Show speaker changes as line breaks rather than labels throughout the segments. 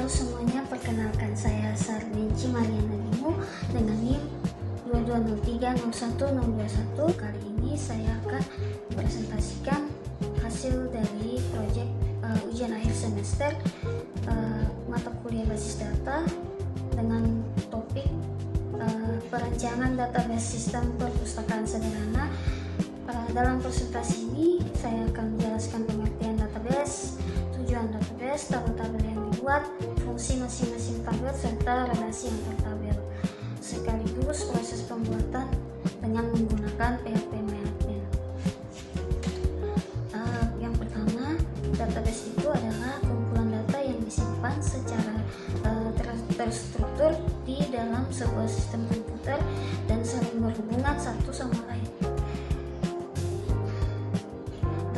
Halo semuanya, perkenalkan saya Sarminci Mariana Limu dengan NIM 22030121. Kali ini saya akan presentasikan hasil dari proyek ujian akhir semester mata kuliah basis data dengan topik perancangan database sistem perpustakaan sederhana. Dalam presentasi ini saya akan menjelaskan pengertian database, tujuan database, tabel-tabel yang dibuat, fungsi masing-masing tabel, serta relasi antar tabel, sekaligus proses pembuatan dengan menggunakan PHP MyAdmin. Yang pertama, database itu adalah kumpulan data yang disimpan secara terstruktur di dalam sebuah sistem komputer dan saling berhubungan satu sama lain.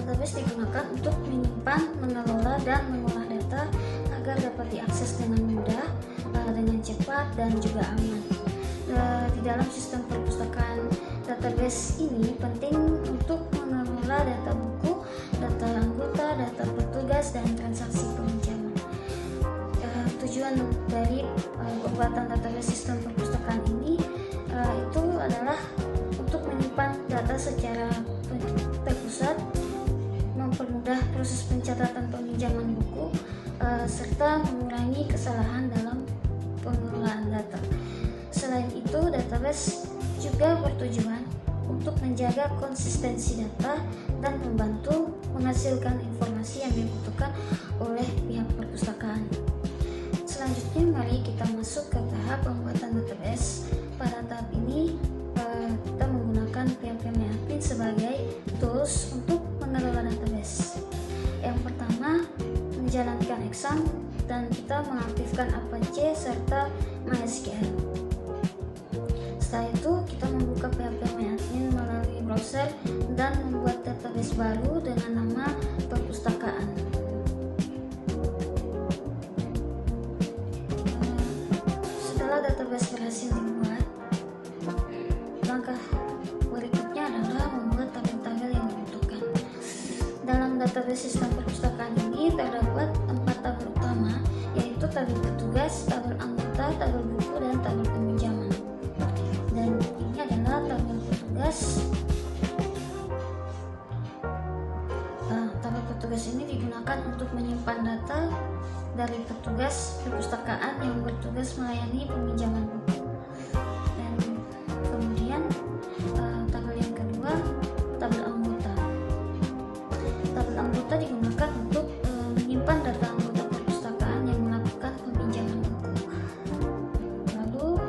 Database digunakan untuk menyimpan, mengelola, dan mengolah data agar dapat diakses dengan mudah, dengan cepat, dan juga aman. Di dalam sistem perpustakaan, database ini penting untuk mengelola data buku, data anggota, data petugas, dan transaksi peminjaman. Tujuan dari pembuatan database sistem perpustakaan ini itu adalah untuk menyimpan data secara terpusat, mempermudah proses pencatatan peminjaman buku, serta mengurangi kesalahan dalam pengelolaan data. Selain itu, database juga bertujuan untuk menjaga konsistensi data dan membantu menghasilkan informasi yang dibutuhkan oleh pihak perpustakaan. Selanjutnya, mari kita masuk ke tahap pembuatan database. Pada tahap ini, kita menggunakan PHP MyAdmin sebagai tools untuk mengelola database. Yang pertama, menjalankan exam dan kita mengaktifkan Apache serta MySQL. Setelah itu, kita membuka PHP MyAdmin melalui browser dan membuat database baru dengan nama perpustakaan. Setelah database berhasil dibuat, langkah berikutnya adalah membuat tabel-tabel yang dibutuhkan. Dalam database sistem perpustakaan ini terdapat 4 tabel utama, yaitu tabel petugas, tabel anggota, tabel buku, dan tabel peminjaman. Dan ini adalah tabel petugas. Tabel petugas ini digunakan untuk menyimpan data dari petugas perpustakaan yang bertugas melayani peminjaman buku. Dan kemudian tabel yang kedua, tabel anggota. Tabel anggota digunakan untuk menyimpan data anggota perpustakaan yang melakukan peminjaman buku. Lalu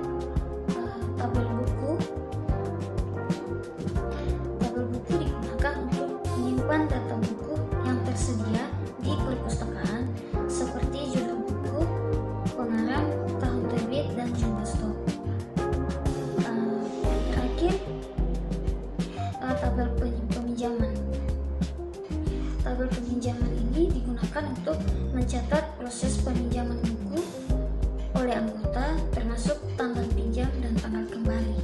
tabel buku. Tabel buku digunakan untuk menyimpan data buku yang tersedia di perpustakaan seperti judul buku, pengarang, tahun terbit, dan jumlah stok. Terakhir, tabel peminjaman. Tabel peminjaman ini digunakan untuk mencatat proses peminjaman buku oleh anggota, termasuk tanggal pinjam dan tanggal kembali.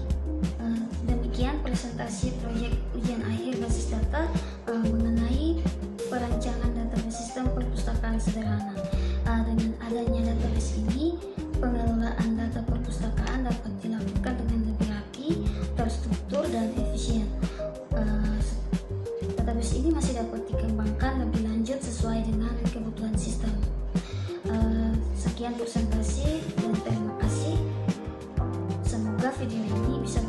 Demikian presentasi proyek ujian akhir basis data mengenai perancangan database sistem perpustakaan sederhana. Dengan adanya database ini, pengelolaan data perpustakaan dapat dilakukan dengan lebih rapi, terstruktur, dan efisien. Database ini masih dapat dikembangkan lebih lanjut sesuai dengan kebutuhan sistem. Sekian presentasi dan terima kasih. Semoga video ini bisa